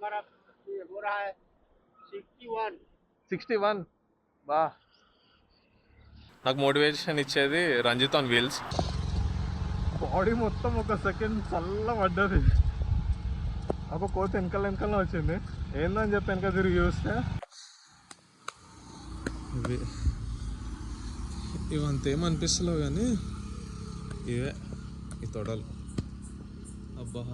ये हो रहा है 61 61 బా. నాకు మోటివేషన్ ఇచ్చేది రంజిత్ ఆన్ వీల్స్. బాడీ మొత్తం ఒక సెకండ్ చల్ల పడ్డది. ఒక కోత వెనకాల వచ్చింది. ఏందని చెప్పి వెనక తిరిగి చూస్తే ఇవి ఇవంతేమనిపిస్తలేవు కానీ ఇవే ఈ తొడలు. అబ్బా.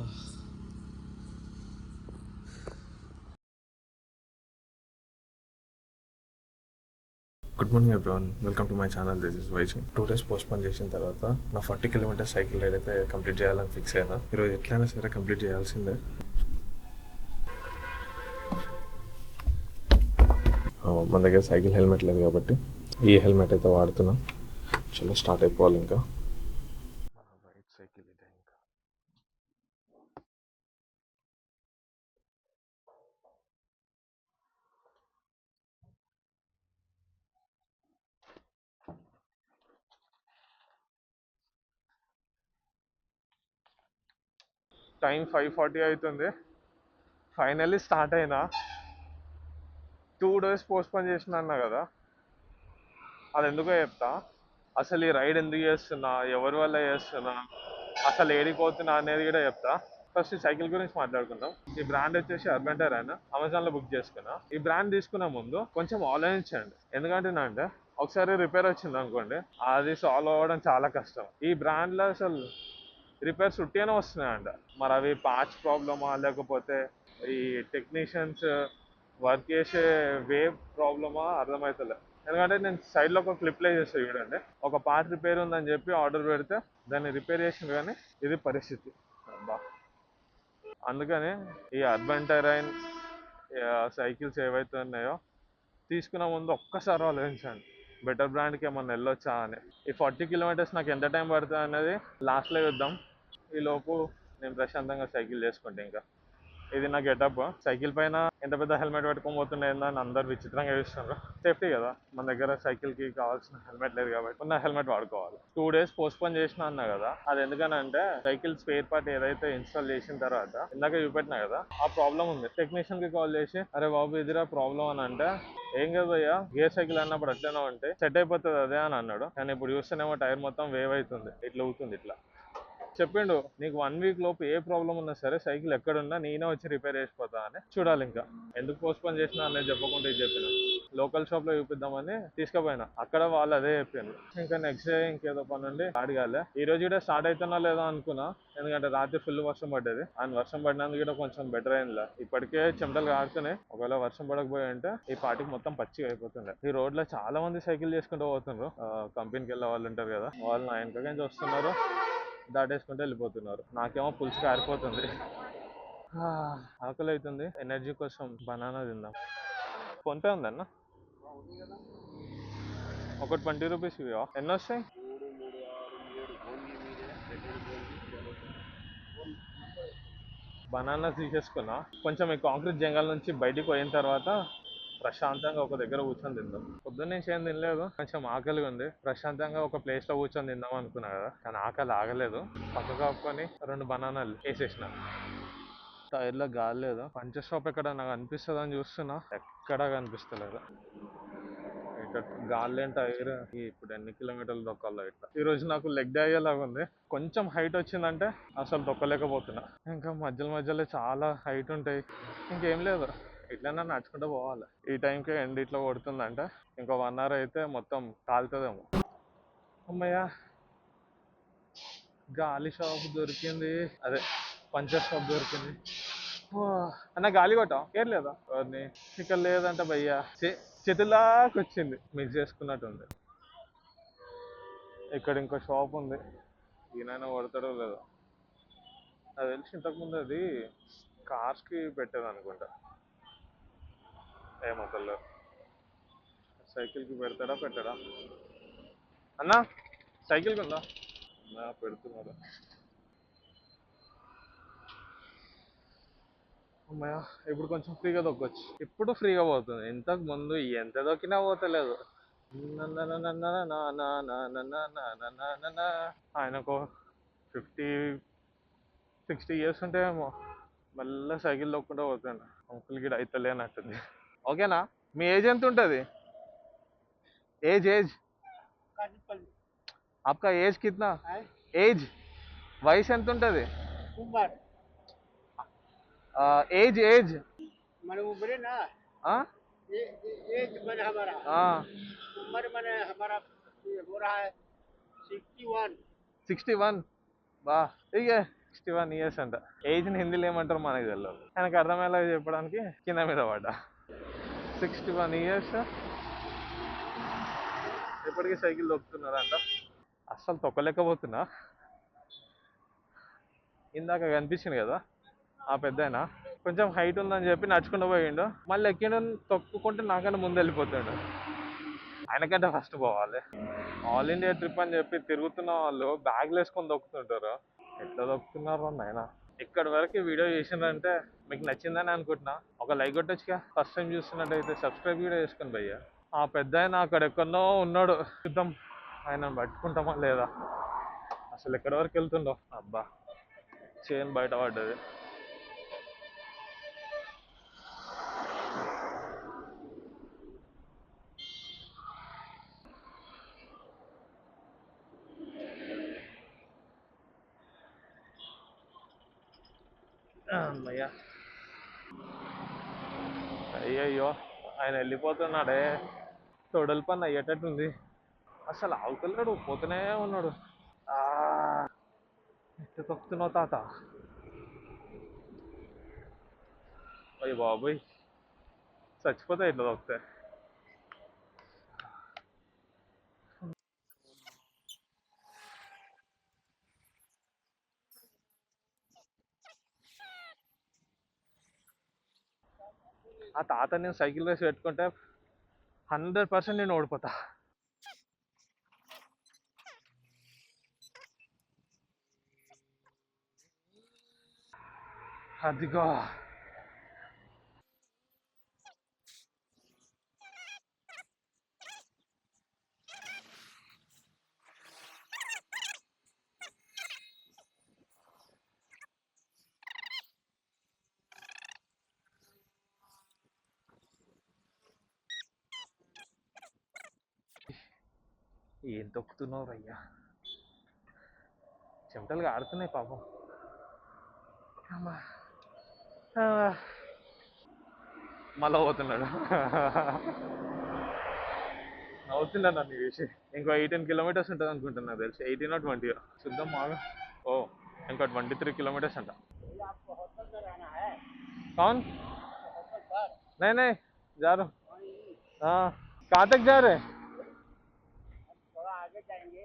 Good morning everyone, welcome to my channel. This is wise. 2 days postpone చేసిన తర్వాత నా 40 kilometers సైకిల్ రైడ్ అయితే కంప్లీట్ చేయాలని ఫిక్స్ అయినా. ఈరోజు ఎట్లయినా సరే కంప్లీట్ చేయాల్సిందే. మన దగ్గర సైకిల్ హెల్మెట్ లేదు కాబట్టి ఈ హెల్మెట్ అయితే వాడుతున్నా. చలో స్టార్ట్ అయిపోవాలి ఇంకా. రైట్ సైకిల్ ఇదే. ఇంకా టైం 5:40 అవుతుంది. ఫైనల్లీ స్టార్ట్ అయినా. 2 days పోస్ట్పోన్ చేసిన అన్నా కదా, అది ఎందుకో చెప్తా. అసలు ఈ రైడ్ ఎందుకు చేస్తున్నా, ఎవరి వల్ల చేస్తున్నా, అసలు ఏడిపోతున్నా అనేది కూడా చెప్తా. ఫస్ట్ ఈ సైకిల్ గురించి మాట్లాడుకుందాం. ఈ బ్రాండ్ వచ్చేసి అర్బెంటర్ అయినా అమెజాన్లో బుక్ చేసుకున్నా. ఈ బ్రాండ్ తీసుకునే ముందు కొంచెం ఆలోచించండి. ఎందుకంటే ఒకసారి రిపేర్ వచ్చింది అనుకోండి, అది సాల్వ్ అవ్వడం చాలా కష్టం. ఈ బ్రాండ్లో అసలు రిపేర్స్ ఉట్టిగానే వస్తున్నాయంట. మరి అవి పార్ట్స్ ప్రాబ్లమా, లేకపోతే ఈ టెక్నీషియన్స్ వర్క్ చేసే వే ప్రాబ్లమా అర్థమవుతలే. ఎందుకంటే నేను సైడ్లో ఒక క్లిప్ ప్లే చేస్తాను చూడండి. ఒక పార్ట్ రిపేర్ ఉందని చెప్పి ఆర్డర్ పెడితే దాన్ని రిపేర్ చేసింది, కానీ ఇది పరిస్థితి. అబ్బా. అందుకని ఈ అర్బెంటరైన్ సైకిల్స్ ఏవైతే ఉన్నాయో తీసుకున్న ముందు ఒక్కసారి ఆలోచించండి, బెటర్ బ్రాండ్కి ఏమన్నా వెళ్ళొచ్చా అని. ఈ 40 kilometers నాకు ఎంత టైం పడుతుంది అనేది లాస్ట్లో చూద్దాం. ఈలోపు నేను ప్రశాంతంగా సైకిల్ చేసుకుంటే ఇంకా. ఇది నా గెటప్. సైకిల్ పైన ఎంత పెద్ద హెల్మెట్ పెట్టుకొని పోతుండేందని అందరు విచిత్రంగా చూస్తున్నారు. సేఫ్టీ కదా, మన దగ్గర సైకిల్కి కావాల్సిన హెల్మెట్ లేదు కాబట్టి ఉన్న హెల్మెట్ వాడుకోవాలి. 2 days పోస్ట్పోన్ చేసిన అన్నా కదా, అది ఎందుకనంటే సైకిల్ స్పేర్ పార్ట్ ఏదైతే ఇన్స్టాల్ చేసిన తర్వాత ఇందాక చూపెట్టినా కదా, ఆ ప్రాబ్లం ఉంది. టెక్నీషియన్కి కాల్ చేసి, అరే బాబు ఇదిరా ప్రాబ్లం అని అంటే, ఏం కదా భయ్యా, గేర్ సైకిల్ అన్నప్పుడు అట్లనే ఉంటే సెట్ అయిపోతుంది అదే అని అన్నాడు. కానీ ఇప్పుడు చూస్తేనేమో టైర్ మొత్తం వేవ్ అవుతుంది, ఇట్లా అవుతుంది. ఇట్లా చెప్పిండు, నీకు 1 week లోపు ఏ ప్రాబ్లం ఉన్నా సరే సైకిల్ ఎక్కడున్నా నేనే వచ్చి రిపేర్ చేసిపోతా అని. చూడాలి ఇంకా ఎందుకు పోస్ట్పోన్ చేసినా అనేది చెప్పకుండా ఇది చెప్పిన. లోకల్ షాప్లో చూపిద్దామని తీసుకుపోయినా, అక్కడ వాళ్ళు అదే చెప్పిండు. ఇంకా నెక్స్ట్ డే ఇంకేదో పని ఉండి అడగాలి. ఈ రోజు కూడా స్టార్ట్ అవుతున్నా లేదా అనుకున్నా, ఎందుకంటే రాత్రి ఫుల్ వర్షం పడ్డది. అండ్ వర్షం పడినందుకు కూడా కొంచెం బెటర్ అయిందిలే. ఇప్పటికే చెమటలు కాడుతున్నాయి. ఒకవేళ వర్షం పడకపోయి అంటే ఈ పాటికి మొత్తం పచ్చిగా అయిపోతుండే. ఈ రోడ్లో చాలా మంది సైకిల్ చేసుకుంటూ పోతున్నారు. కంపెనీకి వెళ్ళే వాళ్ళు ఉంటారు కదా, వాళ్ళు నా వెనకగా వస్తున్నారు, దాటేసుకుంటూ వెళ్ళిపోతున్నారు. నాకేమో పులుసు కారిపోతుంది. ఆకలి అవుతుంది. ఎనర్జీ కోసం బనానా తిందాం. ఫోన్పే ఉందన్న, ఒక 20 రూపీస్ ఇవా? ఎన్ని వస్తాయి? బనానా తీసేసుకున్నా. కొంచెం ఈ కాంక్రీట్ జంగల్ నుంచి బయటికి పోయిన తర్వాత ప్రశాంతంగా ఒక దగ్గర కూర్చొని తిందాం. పొద్దున్న నుంచి ఏం తినలేదు, కొంచెం ఆకలిగా ఉంది. ప్రశాంతంగా ఒక ప్లేస్లో కూర్చొని తిందాం అనుకున్నా కదా, కానీ ఆకలి ఆగలేదు. పక్క కాపుకొని 2 బనానాలు వేసేసిన. టైర్లో గాలి లేదు. పంచర్ షాప్ ఎక్కడ నాకు అనిపిస్తుంది అని చూస్తున్నా, ఎక్కడా కనిపిస్తలేదు. ఇక్కడ గాలి లేని టైర్ ఇప్పుడు ఎన్ని కిలోమీటర్లు తొక్కాలో ఇట్లా. ఈరోజు నాకు లెగ్ డే అయ్యేలాగా ఉంది. కొంచెం హైట్ వచ్చిందంటే అసలు తొక్కలేకపోతున్నా. ఇంకా మధ్యలో చాలా హైట్ ఉంటాయి. ఇంకేం లేదు, ఇట్లనే నడుచుకుంటూ పోవాలి. ఈ టైంకి ఎండ్ ఇట్లా కొడుతుందంటే ఇంకో 1 hour అయితే మొత్తం కాలుతుందేమో. అమ్మయ్య, గాలి షాప్ దొరికింది, అదే పంచర్ షాప్ దొరికింది. అన్న గాలి కొట్టాం ఏం లేదా వారిని? ఇక్కడ లేదంట భయ్యా. చేతులాకి వచ్చింది, మిక్స్ చేసుకున్నట్టుంది. ఇక్కడ ఇంకో షాప్ ఉంది, ఈయనైనా కొడతాడో లేదో. అది తెలిసి ఇంతకుముందు అది కార్స్కి పెట్టేది అనుకుంటా, ఏమో తెలియదు. సైకిల్కి పెడతాడా పెట్టాడా? అన్నా సైకిల్కి ఉందా? పెడుతున్నారు. అమ్మాయ, ఇప్పుడు కొంచెం ఫ్రీగా దొక్కొచ్చు. ఇప్పుడు ఫ్రీగా పోతుంది, ఇంతకు ముందు ఎంత దొక్కినా పోతలేదు. ఆయనకు 50-60 years ఉంటాయేమో. మళ్ళీ సైకిల్ తొక్కుంటూ పోతాను. అంకుల్ గిడ అయితలే అన్నట్టుంది. ఓకేనా? మీ ఏజ్ ఎంత ఉంటుంది? ఏజ్ आपका एज कितना? एज वयस ఎంత ఉంటుంది? एज मैंने उम्र ना एज मैंने हमारा उम्र मैंने हमारा हो रहा है 61 బా ఇక 61 ఇయర్స్ అంట. ఏజ్ని హిందీలో ఏమంటారు మనకి తెలియదు. ఆయనకు అర్థమయ్యేలా చెప్పడానికి కింద మీద పడ్డా. 61 ఇయర్స్ ఎప్పటికీ సైకిల్ తొక్కుతున్నారంట. అస్సలు తొక్కలేకపోతున్నా. ఇందాక కనిపించింది కదా ఆ పెద్దాయన, కొంచెం హైట్ ఉందని చెప్పి నడుచుకుంటూ పోయిండు. మళ్ళీ ఎక్కిండు, తొక్కుకుంటే నాకంటే ముందు వెళ్ళిపోతుండు. ఆయనకంటే ఫస్ట్ పోవాలి. ఆల్ ఇండియా ట్రిప్ అని చెప్పి తిరుగుతున్న వాళ్ళు బ్యాగ్లు వేసుకొని తొక్కుతుంటారు. ఎట్లా తొక్కుతున్నారు నాయన. ఇక్కడి వరకు వీడియో చేసిందంటే మీకు నచ్చిందని అనుకుంటున్నా. ఒక లైక్ కొట్టొచ్చుగా. ఫస్ట్ టైం చూస్తున్నట్టయితే సబ్స్క్రైబ్ కూడా చేసుకొని భయ్యా. ఆ పెద్ద ఆయన అక్కడ ఎక్కడో ఉన్నాడు, చూద్దాం ఆయన పట్టుకుంటామా లేదా. అసలు ఎక్కడి వరకు వెళ్తుండో. అబ్బా చైన్ బయట పడ్డది. అమ్మయ్యా, అయ్యయ్యో ఆయన వెళ్ళిపోతున్నాడే. తొడల పని అయ్యేటట్టుంది. అసలు ఆవుతలేడు, పోతూనే ఉన్నాడు. ఎట్లా తొక్కుతున్నావు తాత? అయ్య బాబోయ్, చచ్చిపోతాయి ఇట్లా తొక్కితే. ఆ తాత నేను సైకిల్ రేస్ పెట్టుకుంటే 100% నేను ఓడిపోతా. అదిగో ఏం తొక్కుతున్నావు రయ్యా. చెమటలుగా ఆడుతున్నాయి పాపం. మళ్ళా పోతున్నాడు. అవుతున్నాడు నన్ను చూసి. ఇంకో 18 కిలోమీటర్స్ ఉంటుంది అనుకుంటున్నా, తెలిసి 18 or 20. చూద్దాం బాగా. ఓ ఇంకో 23 కిలోమీటర్స్ అంట. कौन? नहीं नहीं जा रहा हूँ. हाँ कहाँ तक जा रहे? थोड़ा आगे जाएंगे.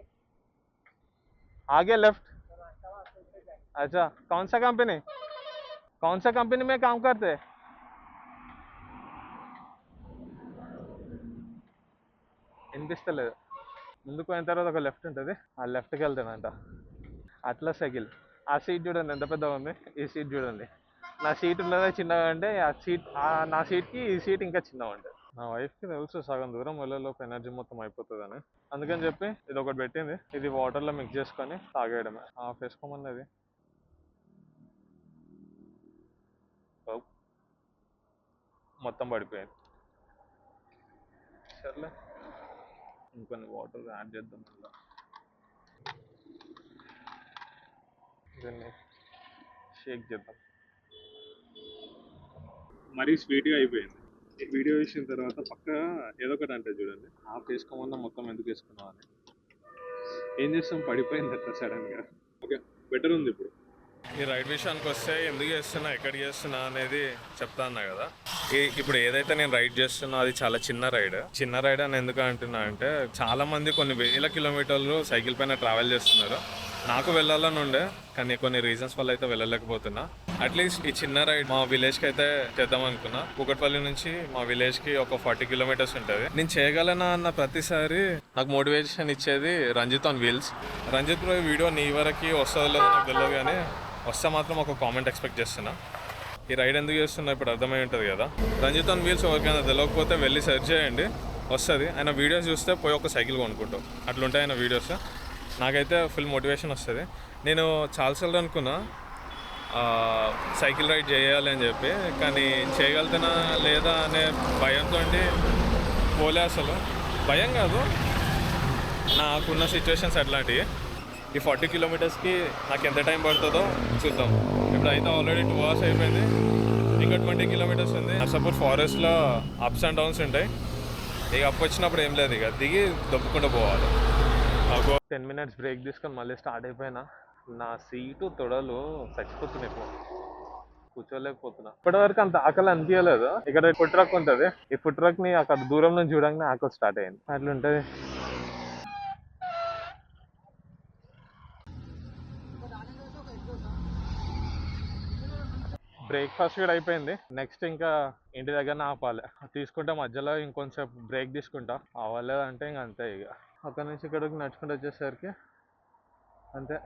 आगे लेफ्ट. अच्छा कौन सा कंपनी में काम करते? వినిపిస్తలేదు. ముందుకు పోయిన తర్వాత ఒక లెఫ్ట్ ఉంటుంది, ఆ లెఫ్ట్కి వెళ్తానంట. అట్లా సైకిల్. ఆ సీట్ చూడండి ఎంత పెద్దగా ఉంది, ఈ సీట్ చూడండి. నా సీట్ ఉన్నదే చిన్నగా అంటే ఆ సీట్, నా సీట్కి ఈ సీట్ ఇంకా చిన్నగా ఉంటుంది. నా వైఫ్కి తెలుసు సగం దూరం వెళ్ళేలోపు ఎనర్జీ మొత్తం అయిపోతుందని, అందుకని చెప్పి ఇది ఒకటి పెట్టింది. ఇది వాటర్లో మిక్స్ చేసుకొని తాగేయడమే. వేసుకోమన్నది. మొత్తం పడిపోయింది. సర్లే ఇంకొన్ని వాటర్ యాడ్ చేద్దాం. మళ్ళీ దీన్ని షేక్ చేద్దాం. మరీ స్వీట్గా అయిపోయింది. వీడియో వేసిన తర్వాత పక్క ఏదో ఒకటి అంటే చూడండి, వేసుకోమన్నా మొత్తం ఎందుకు వేసుకున్నావు అని. ఏం చేస్తాం, పడిపోయింది అట్లా సడన్గా. ఓకే బెటర్ ఉంది ఇప్పుడు. ఈ రైడ్ విషయానికి వస్తే ఎందుకు చేస్తున్నా, ఎక్కడ చేస్తున్నా అనేది చెప్తా అన్నా కదా. ఇప్పుడు ఏదైతే నేను రైడ్ చేస్తున్నా అది చాలా చిన్న రైడ్ అని ఎందుకు అంటున్నా అంటే, చాలా మంది కొన్ని వేల కిలోమీటర్లు సైకిల్ పైన ట్రావెల్ చేస్తున్నారు. నాకు వెళ్ళాలని ఉండే, కానీ కొన్ని రీజన్స్ వల్ల అయితే వెళ్ళలేకపోతున్నా. అట్లీస్ట్ ఈ చిన్న రైడ్ మా విలేజ్కి అయితే చేద్దాం అనుకున్నా. కూకట్పల్లి నుంచి మా విలేజ్కి ఒక 40 కిలోమీటర్స్ ఉంటుంది. నేను చేయగలనా అన్న ప్రతిసారి నాకు మోటివేషన్ ఇచ్చేది Ranjith on wheels. Ranjith bro video నీ వరకు వస్తుందో లేదో నాకు తెలియదు, కానీ వస్తే మాత్రం ఒక కామెంట్ ఎక్స్పెక్ట్ చేస్తున్నా. ఈ రైడ్ ఎందుకు చేస్తున్నా ఇప్పుడు అర్థమై ఉంటుంది కదా. రంజిత్ ఆన్ వీల్స్ ఎవరికైనా తెలియకపోతే వెళ్ళి సెర్చ్ చేయండి, వస్తుంది. ఆయన వీడియోస్ చూస్తే పోయి ఒక సైకిల్ కొనుక్కుంటాం, అట్లుంటాయి ఆయన వీడియోస్. నాకైతే ఫుల్ మోటివేషన్ వస్తుంది. నేను చాలాసార్లు అనుకున్నా సైకిల్ రైడ్ చేయాలి అని చెప్పి, కానీ చేయగలుగుతానా లేదా అనే భయంతో పోలే. అసలు భయం కాదు, నాకున్న సిచ్యువేషన్స్ అట్లాంటివి. ఈ 40 కిలోమీటర్స్కి నాకు ఎంత టైం పడుతుందో చూద్దాం. ఇప్పుడు అయితే ఆల్రెడీ 2 hours అయిపోయింది, ఇంకా 20 కిలోమీటర్స్ ఉంది. సపోజ్ ఫారెస్ట్లో అప్స్ అండ్ డౌన్స్ ఉంటాయి, ఇక అప్పు వచ్చినప్పుడు ఏం లేదు, ఇక దిగి దొబ్బుకుంటూ పోవాలి. 10 minutes బ్రేక్ తీసుకొని మళ్ళీ స్టార్ట్ అయిపోయినా. నా సీటు తొడలు చచ్చిపోతున్నాయి, కూర్చోలేకపోతున్నా. ఇప్పటివరకు అంత ఆకలి అనిపించలేదు. ఇక్కడ ఫుడ్ ట్రక్ ఉంటుంది, ఈ ఫుడ్ ట్రక్ ని అక్కడ దూరం నుంచి చూడంగానే ఆకలి స్టార్ట్ అయింది. అట్లుంటది. బ్రేక్ఫాస్ట్ కూడా అయిపోయింది. నెక్స్ట్ ఇంకా ఇంటి దగ్గర ఆపాలి. తీసుకుంటే మధ్యలో ఇంకొంచెం బ్రేక్ తీసుకుంటా. అవ్వలేదంటే ఇంక అంతే. ఇక అక్కడ నుంచి ఇక్కడికి నడుచుకుంటూ వచ్చేసరికి అంతే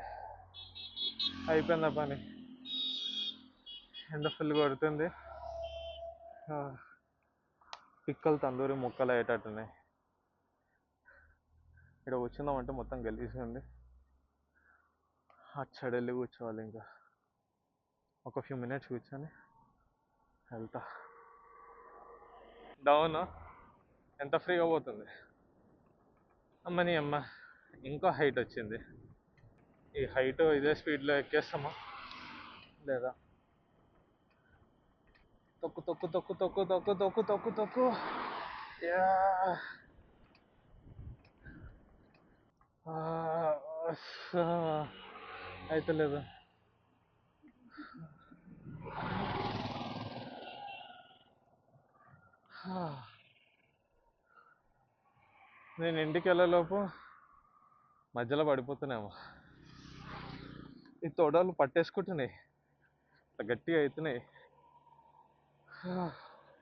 అయిపోయింది ఆ పని. ఎండ ఫుల్ కొడుతుంది. పిక్కలు తందూరి ముక్కలు అయ్యేటట్టున్నాయి. ఇక్కడ కూర్చుందామంటే మొత్తం గలీజ్గా ఉంది. అచ్చడి వెళ్ళి కూర్చోవాలి. ఇంకా ఒక ఫ్యూ మినిట్స్ కూర్చొని వెళ్తా. డౌన్ ఎంత ఫ్రీగా పోతుంది. అమ్మని అమ్మ, ఇంకో హైట్ వచ్చింది. ఈ హైట్ ఇదే స్పీడ్లో ఎక్కేస్తామా లేదా? తొక్కు తొక్కు తొక్కు తొక్కు తొక్కు తొక్కు తొక్కు తొక్కు. అయితే లేదు. నేను ఇంటికి వెళ్ళేలోపు మధ్యలో పడిపోతున్నామో. ఈ తొడలు పట్టేసుకుంటున్నాయి, గట్టిగా అవుతున్నాయి.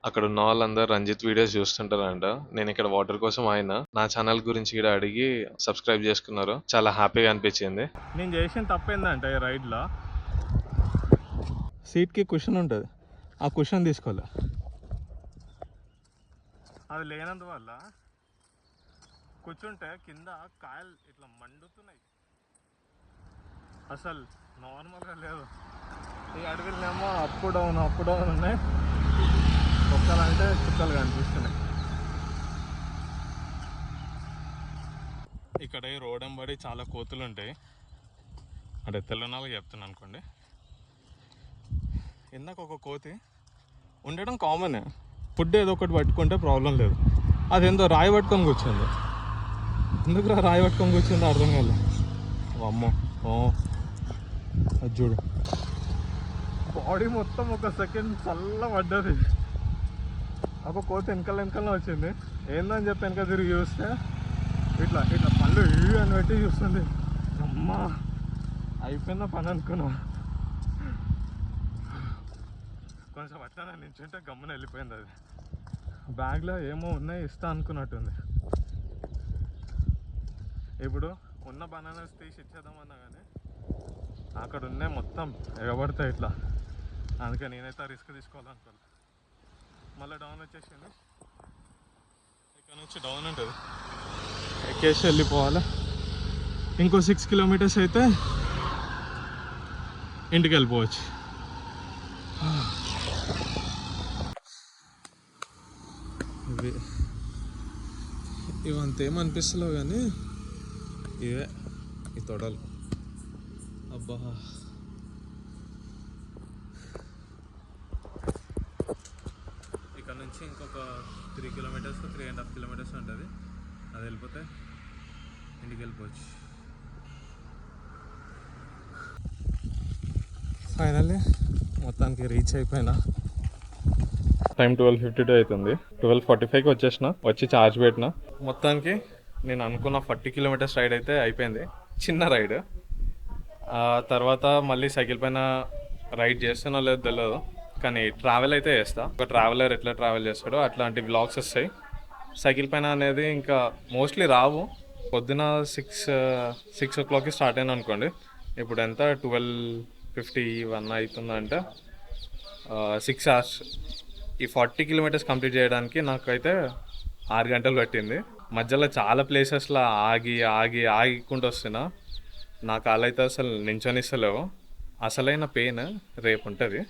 అక్కడ ఉన్న వాళ్ళందరూ రంజిత్ వీడియోస్ చూస్తుంటారంట. నేను ఇక్కడ వాటర్ కోసం ఆయన నా ఛానల్ గురించి కూడా అడిగి సబ్స్క్రైబ్ చేసుకున్నారు. చాలా హ్యాపీగా అనిపించింది. నేను చేసిన తప్పేందంటే ఈ రైడ్లో సీట్కి కుషన్ ఉంటుంది, ఆ కుషన్ తీసుకోలే. అది లేనందువల్ల కూర్చుంటే కింద కాయలు ఇట్లా మండుతున్నాయి. అసలు నార్మల్గా లేదు. ఈ అడవిలోనేమో అప్ డౌన్ ఉన్నాయి. కుక్కలు అంటే చుక్కలు కనిపిస్తున్నాయి. ఇక్కడ ఈ రోడ్ వెంబడి చాలా కోతులు ఉంటాయి. అంటే తెలంగాణలో చెప్తున్నాను అనుకోండి. ఇందాక ఒక కోతి ఉండడం కామన్. ఫుడ్ ఏదో ఒకటి పట్టుకుంటే ప్రాబ్లం లేదు. అదేందో రాయి పట్టుకొని కూర్చుంది. ఎందుకు రాయి పట్టుకొని కూర్చుందో అర్థం కాలేదు. అమ్మో, అది చూడు, బాడీ మొత్తం ఒక సెకండ్ చల్ల పడ్డది. ఒక కోతి వెనకాల వచ్చింది. ఏందని చెప్పి వెనక తిరిగి చూస్తే ఇట్లా ఇట్లా పళ్ళు అని పెట్టి చూస్తుంది. అమ్మా, అయిపోయిందా పని అనుకున్నా. కొంచెం అట్లా నేను నించుంటే గమ్మున వెళ్ళిపోయింది. అది బ్యాగ్లో ఏమో ఉన్నాయి, ఇస్తా అనుకున్నట్టుంది. ఇప్పుడు ఉన్న బనానాస్ తీసి ఇచ్చేద్దామన్నా కానీ అక్కడ ఉన్నాయి మొత్తం ఎగబడతాయి ఇట్లా. అందుకే నేనైతే ఆ రిస్క్ తీసుకోవాలనుకోవాలి. మళ్ళీ డౌన్ వచ్చేసింది. ఇక్కడ నుంచి డౌన్ ఉంటుంది, ఎక్కేసి వెళ్ళిపోవాలి. ఇంకో 6 kilometers అయితే ఇంటికి వెళ్ళిపోవచ్చు. ఇవంతేమనిపిస్తలేవు కానీ ఇవే ఈ తొడలు. అబ్బా, ఇక్కడ నుంచి ఇంకొక 3 kilometers 3.5 kilometers ఉంటుంది. అది వెళ్ళిపోతే ఇంటికి వెళ్ళిపోవచ్చు. ఫైనల్లీ మొత్తానికి రీచ్ అయిపోయినా. టైం 12:52 అవుతుంది. 12:45కి వచ్చేసిన. వచ్చి ఛార్జ్ పెట్టిన. మొత్తానికి నేను అనుకున్న 40 kilometers రైడ్ అయితే అయిపోయింది. చిన్న రైడ్. తర్వాత మళ్ళీ సైకిల్ పైన రైడ్ చేస్తానో లేదో తెలియదు, కానీ ట్రావెల్ అయితే చేస్తా. ఒక ట్రావెలర్ ఎట్లా ట్రావెల్ చేస్తాడో అట్లాంటి వ్లాగ్స్ వస్తాయి. సైకిల్ పైన అనేది ఇంకా మోస్ట్లీ రావు. పొద్దున 6 o'clockకి స్టార్ట్ అయినా అనుకోండి. ఇప్పుడు ఎంత 12:51 అవుతుందంటే 6 hours. ఈ 40 kilometers కంప్లీట్ చేయడానికి నాకైతే 6 గంటలు పట్టింది. మధ్యలో చాలా ప్లేసెస్లో ఆగికుంటూ వస్తున్నా. నా కాళ్ళు అయితే అసలు నించొనిస్తలేవు. అసలైన పెయిన్ రేపు ఉంటుంది.